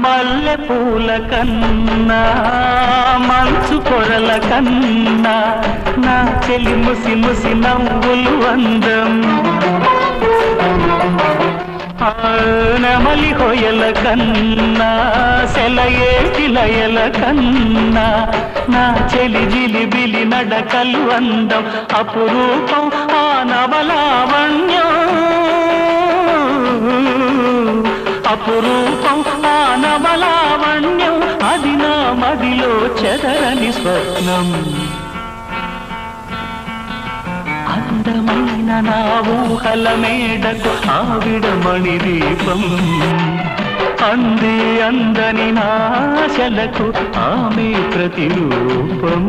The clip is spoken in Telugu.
మల్లె పూల కన్నా మంచు పొరల కన్నా నా చెలి ముసి ముసి నవ్వులు అందం నెమలి హొయల కన్నా సెలయేటి లయల కన్నా నా చెలి జిలిబిలి నడకలు అందం అపురూపం ఆ నవలావణ్యం అపురూపం ఆ నవలావణ్యం అది నా మదిలో చెదరని స్వప్నం అందమైన నా ఊహల మేడకు ఆవిడమణి దీపం అందే అందని నాశలకు ఆమె ప్రతిరూపం